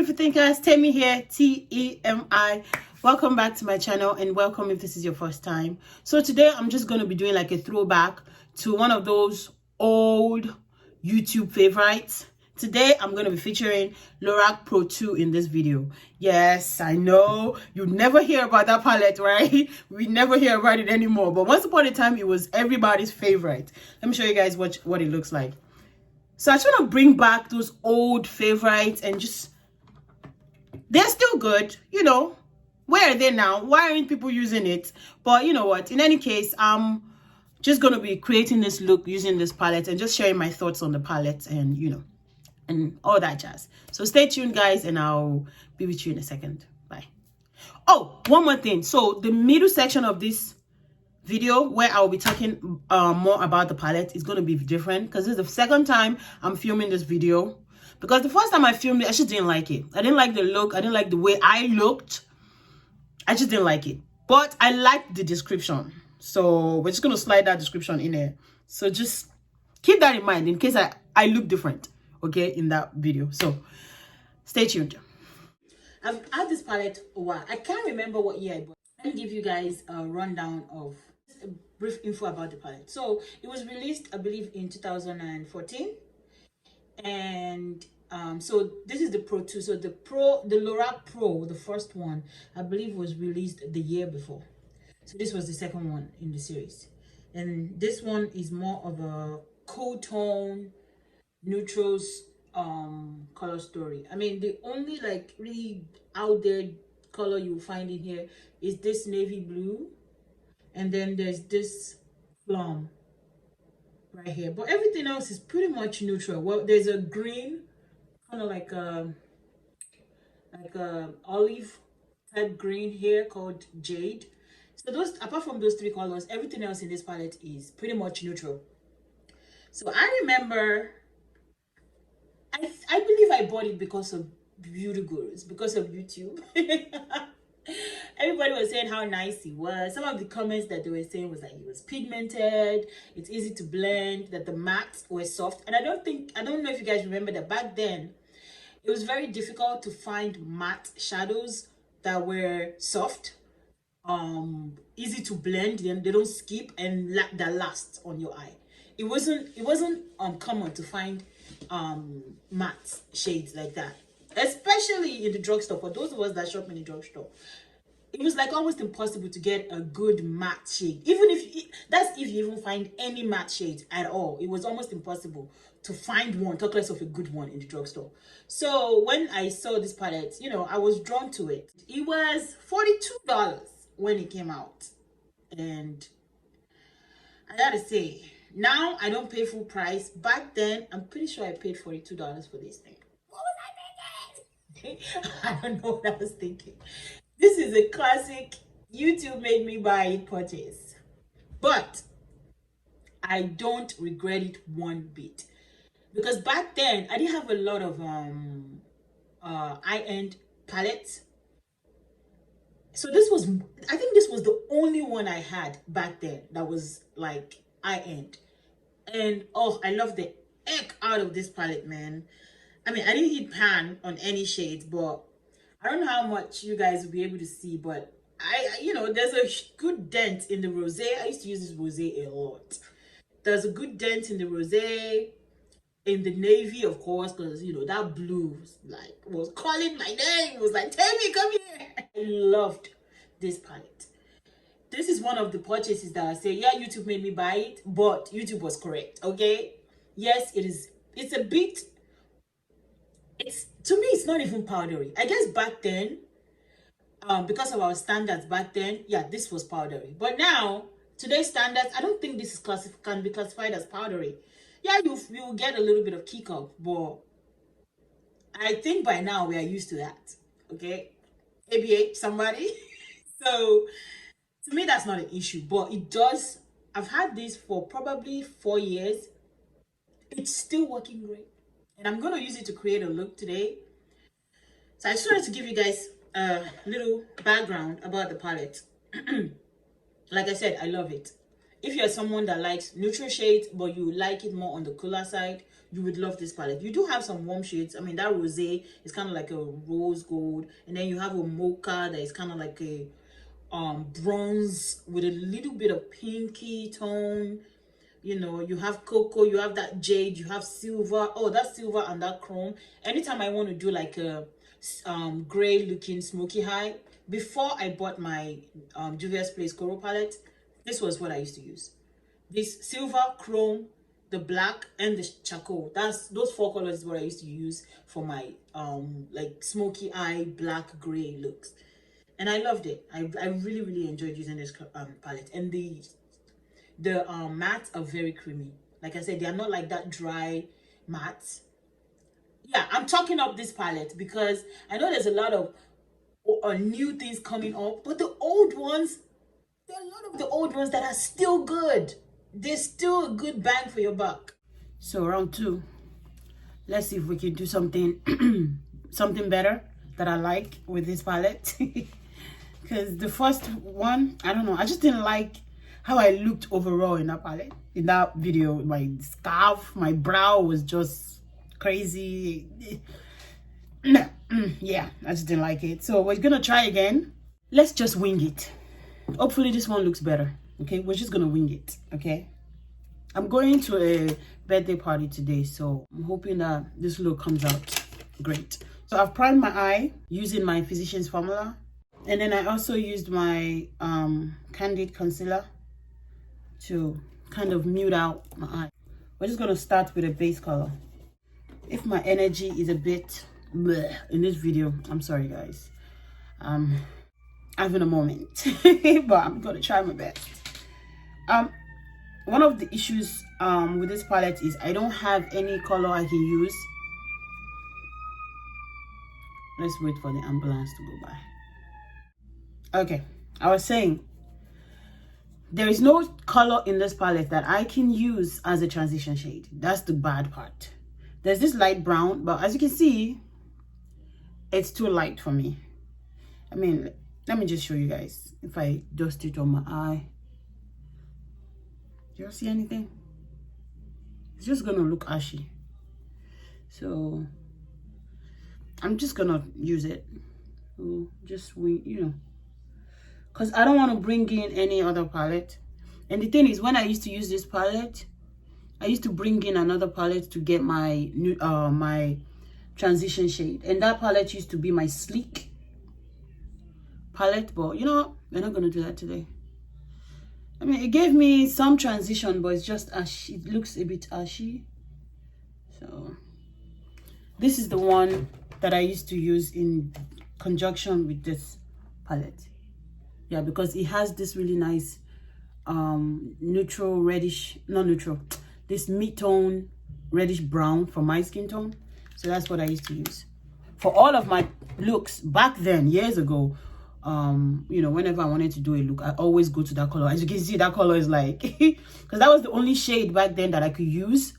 beautiful thinkers, Temi here, T-E-M-I. Welcome back to my channel, and welcome if this is your first time. So today I'm just going to be doing like a throwback to one of those old YouTube favorites. Today I'm going to be featuring Lorac Pro 2 in this video. Yes, I know you never hear about that palette, right? We never hear about it anymore, but once upon a time it was everybody's favorite. Let me show you guys what it looks like. So I just want to bring back those old favorites, and just, they're still good, you know. Where are they now? Why aren't people using it? But you know what, in any case, I'm just going to be creating this look using this palette and just sharing my thoughts on the palette, and you know, and all that jazz. So stay tuned, guys, and I'll be with you in a second. Bye. Oh, one more thing. So the middle section of this video, where I'll be talking more about the palette, is going to be different because this is the second time I'm filming this video. Because the first time I filmed it, I just didn't like it. I didn't like the look. I didn't like the way I looked. I just didn't like it. But I liked the description. So we're just going to slide that description in there. So just keep that in mind in case I look different, okay, in that video. So stay tuned. I've had this palette a while. I can't remember what year I bought. Let me give you guys a rundown of a brief info about the palette. So it was released, I believe, in 2014. And so this is the Pro 2. So the Lorac Pro, the first one, I believe was released the year before. So this was the second one in the series. And this one is more of a cool tone, neutrals color story. I mean, the only like really out there color you'll find in here is this navy blue, and then there's this plum right here, but everything else is pretty much neutral. Well, there's a green, kind of like a olive type green here called jade. So those, apart from those three colors, everything else in this palette is pretty much neutral. So I remember, I believe I bought it because of beauty gurus, because of YouTube. Everybody was saying how nice it was. Some of the comments that they were saying was like it was pigmented, it's easy to blend, that the mattes were soft. And I don't know if you guys remember that back then it was very difficult to find matte shadows that were soft, easy to blend, then they don't skip, and that last on your eye. It wasn't common to find matte shades like that, especially in the drugstore. For those of us that shop in the drugstore, it was like almost impossible to get a good matte shade. Even if that's if you even find any matte shades at all, it was almost impossible to find one, talk less of a good one, in the drugstore. So when I saw this palette, you know, I was drawn to it. It was $42 when it came out, and I gotta say, now I don't pay full price. Back then, I'm pretty sure I paid $42 for this thing. What was I thinking? I don't know what I was thinking. This is a classic YouTube made me buy it purchase. But I don't regret it one bit. Because back then, I didn't have a lot of high-end palettes. So this was, I think this was the only one I had back then that was like high-end. And oh, I love the heck out of this palette, man. I mean, I didn't hit pan on any shades, but I don't know how much you guys will be able to see, but you know, there's a good dent in the rosé. I used to use this rosé a lot. There's a good dent in the rosé, in the navy, of course, because you know that blue was calling my name. It was like, Temi, come here. I loved this palette. This is one of the purchases that I say, yeah, YouTube made me buy it, but YouTube was correct, okay? Yes, it is. It's a bit, to me, it's not even powdery. I guess back then, because of our standards back then, yeah, this was powdery. But now, today's standards, I don't think this is can be classified as powdery. Yeah, you will get a little bit of kick up, but I think by now we are used to that, okay? ABH, somebody. So to me, that's not an issue, but it does. I've had this for probably 4 years. It's still working great, and I'm going to use it to create a look today. So I just wanted to give you guys a little background about the palette. Like I said, I love it. if you're someone that likes neutral shades but you like it more on the cooler side, you would love this palette. You do have some warm shades. I mean, that rosé is kind of like a rose gold, and then you have a mocha that is kind of like a bronze with a little bit of pinky tone. You know, you have cocoa, you have that jade, you have silver. Oh, that silver and that chrome. Anytime I want to do like a gray looking smoky high, before I bought my Juvia's Place Coral palette, this was what I used to use. This silver, chrome, the black, and the charcoal. Those 4 colors is what I used to use for my like smoky eye black gray looks, and I loved it. I really enjoyed using this palette. And the mattes are very creamy. Like I said, they are not like that dry mattes. Yeah, I'm talking up this palette because I know there's a lot of new things coming up, but the old ones, there are a lot of the old ones that are still good. There's still a good bang for your buck. So round 2, let's see if we can do something something better that I like with this palette. Because the first one, I don't know, I just didn't like how I looked overall in that palette. In that video, my scarf, my brow was just crazy. Yeah, I just didn't like it. So we're gonna try again. Let's just wing it. Hopefully this one looks better. Okay, we're just gonna wing it. Okay, I'm going to a birthday party today, so I'm hoping that this look comes out great. So I've primed my eye using my Physicians Formula, and then I also used my Candid Concealer to kind of mute out my eye. We're just gonna start with a base color. If my energy is a bit bleh in this video, I'm sorry guys. Having a moment, but I'm gonna try my best. One of the issues with this palette is I don't have any color I can use. Let's wait for the ambulance to go by. Okay, I was saying there is no color in this palette that I can use as a transition shade. That's the bad part. There's this light brown, but as you can see, it's too light for me. I mean, let me just show you guys. If I dust it on my eye, do you see anything? It's just gonna look ashy. So I'm just gonna use it. So just wait, you know, because I don't want to bring in any other palette. And the thing is, when I used to use this palette, I used to bring in another palette to get my new my transition shade, and that palette used to be my sleek palette. But you know what, we're not gonna do that today. I mean, it gave me some transition, but it's just ashy. It looks a bit ashy. So this is the one that I used to use in conjunction with this palette. Yeah, because it has this really nice neutral reddish, not neutral, this mid-tone reddish brown for my skin tone. So that's what I used to use for all of my looks back then, years ago. You know, whenever I wanted to do a look, I always go to that color. As you can see, that color is like, because that was the only shade back then that I could use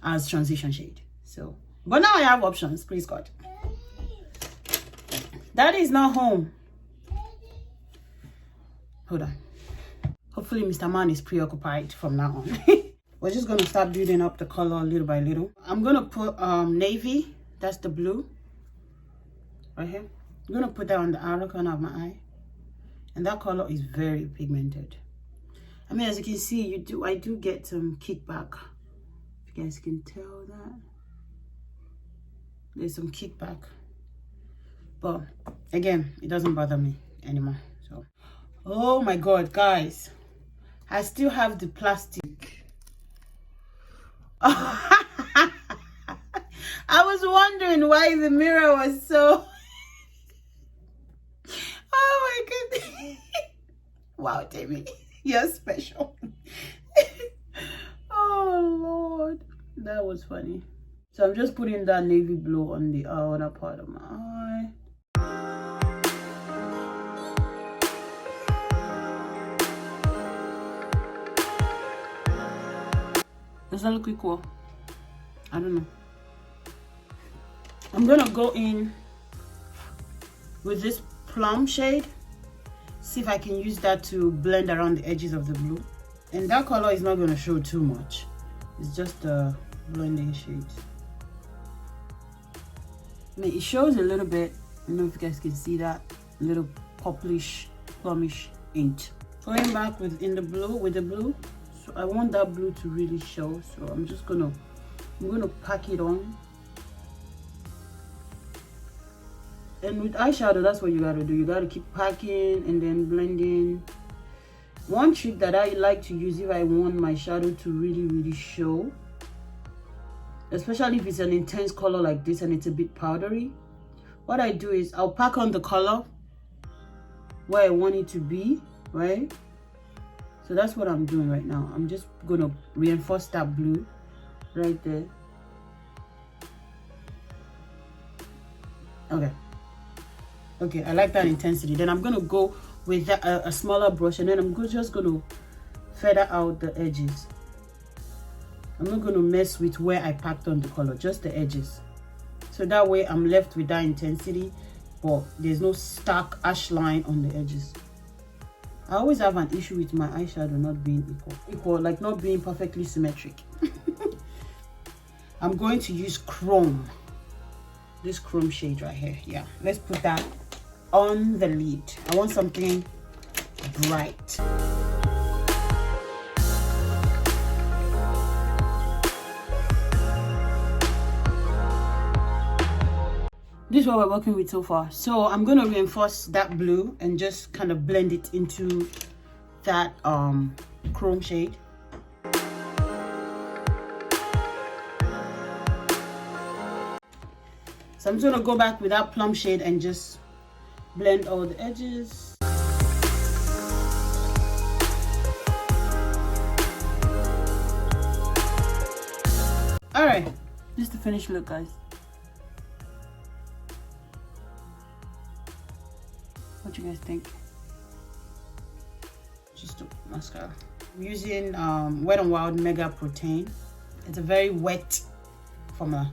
as transition shade. So, but now I have options, praise God. Daddy is not home. Hold on. Hopefully Mr. Man is preoccupied from now on. We're just going to start building up the color little by little. I'm going to put navy. That's the blue. Right here. I'm going to put that on the outer corner of my eye. And that color is very pigmented. I mean, as you can see, I do get some kickback. If you guys can tell that. There's some kickback. But again, it doesn't bother me anymore. So, oh my God, guys. I still have the plastic. I was wondering why the mirror was so... Oh my goodness. Wow, Temi, you're special. Oh Lord, that was funny. So I'm just putting that navy blue on the outer part of my eye. Does that look equal? I don't know. I'm gonna go in with this plum shade. See if I can use that to blend around the edges of the blue. And that color is not going to show too much. It's just a blending shade. I mean, it shows a little bit. I don't know if you guys can see that little purplish, plumish tint. Going back with the blue. So I want that blue to really show. So I'm gonna pack it on. And with eyeshadow, that's what you gotta do. You gotta keep packing and then blending. One trick that I like to use if I want my shadow to really show, especially if it's an intense color like this and it's a bit powdery, what I do is I'll pack on the color where I want it to be, right? So that's what I'm doing right now. I'm just gonna reinforce that blue right there. Okay, I like that intensity. Then I'm gonna go with a smaller brush, and then I'm just gonna feather out the edges. I'm not gonna mess with where I packed on the color, just the edges. So that way I'm left with that intensity, but there's no stark ash line on the edges. I always have an issue with my eyeshadow not being equal, like not being perfectly symmetric. I'm going to use Chrome. This Chrome shade right here. Yeah, let's put that on the lid. I want something bright. This is what we're working with so far. So I'm going to reinforce that blue and just kind of blend it into that Chrome shade. So I'm just going to go back with that plum shade and just blend all the edges. Alright, this is the finished look, guys. What do you guys think? Just a mascara. I'm using Wet n Wild Mega Protein. It's a very wet formula.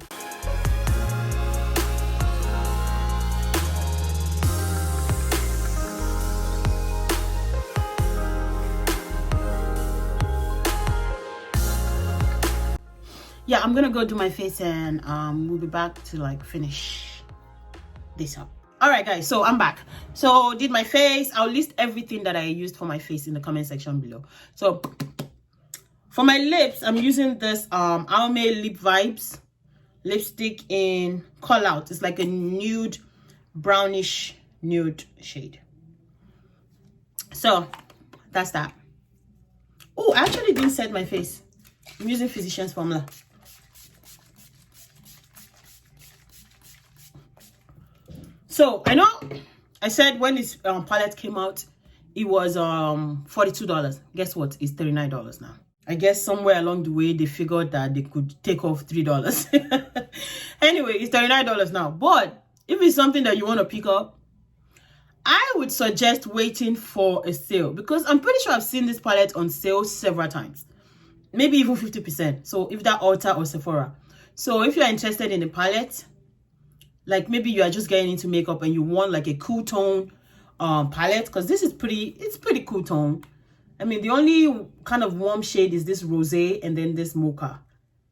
Yeah, I'm gonna go do my face and we'll be back to like finish this up. All right, guys, so I'm back. So did my face. I'll list everything that I used for my face in the comment section below. So for my lips, I'm using this Almay Lip Vibes lipstick in Call Out. It's like a nude, brownish nude shade. So that's that. Oh, I actually didn't set my face. I'm using Physicians Formula. So I know I said when this palette came out, it was $42. Guess what? It's $39 now. I guess somewhere along the way they figured that they could take off $3. Anyway, it's $39 now. But if it's something that you want to pick up, I would suggest waiting for a sale, because I'm pretty sure I've seen this palette on sale several times, maybe even 50%. So if that Ulta or Sephora. So if you're interested in the palette, like maybe you are just getting into makeup and you want like a cool tone palette, because this is it's pretty cool tone. I mean, the only kind of warm shade is this rosé and then this mocha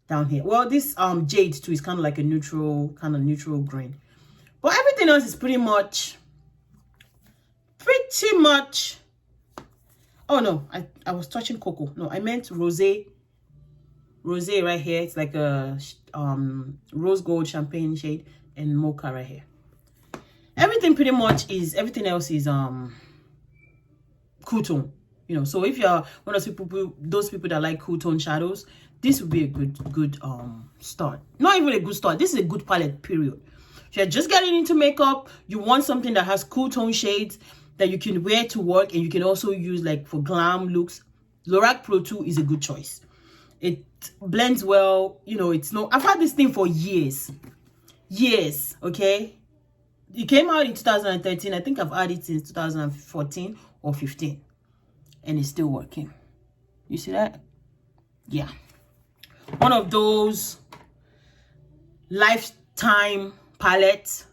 down here. Well, this jade too is kind of like a neutral green, but everything else is pretty much oh no, I was touching cocoa. No, I meant rosé right here. It's like a rose gold champagne shade, and mocha right here. Everything else is cool tone, you know. So if you're one of those people that like cool tone shadows, this would be a good start. Not even a good start, this is a good palette, period. If you're just getting into makeup, you want something that has cool tone shades that you can wear to work and you can also use like for glam looks, Lorac Pro 2 is a good choice. It blends well, you know. I've had this thing for years, okay. It came out in 2013. I think I've had it since 2014 or 15, and it's still working. You see that? Yeah, one of those lifetime palettes.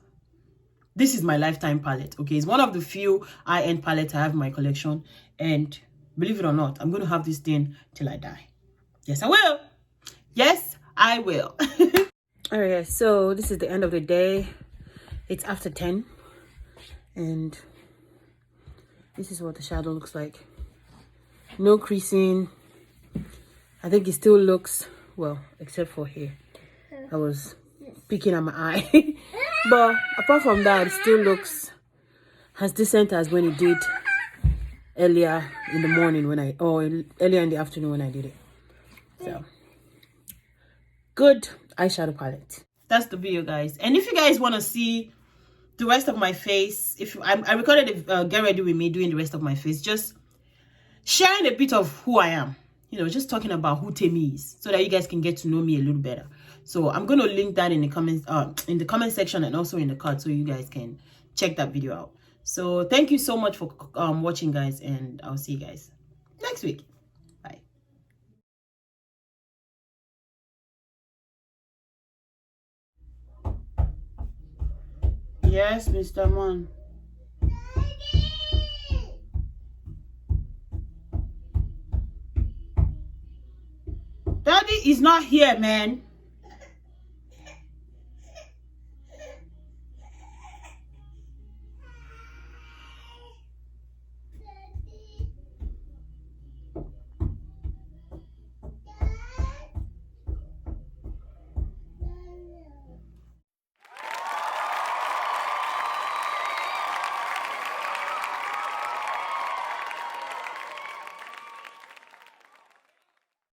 This is my lifetime palette, okay. It's one of the few high-end palettes I have in my collection, and Believe it or not, I'm going to have this thing till I die. Yes, I will. Yes, I will. All right, so this is the end of the day. It's after 10. And this is what the shadow looks like. No creasing. I think it still looks, well, except for here. I was picking at my eye. But apart from that, it still looks as decent as when it did earlier in the morning or earlier in the afternoon when I did it. So, good eyeshadow palette. That's the video, guys. And if you guys want to see the rest of my face, if I recorded a get ready with me doing the rest of my face, just sharing a bit of who I am, you know, just talking about who Temi is, so that you guys can get to know me a little better. So I'm going to link that in the comment section and also in the card, so you guys can check that video out. So thank you so much for watching, guys, and I'll see you guys next week. Bye. Yes, Mr. Man. Daddy is not here, man.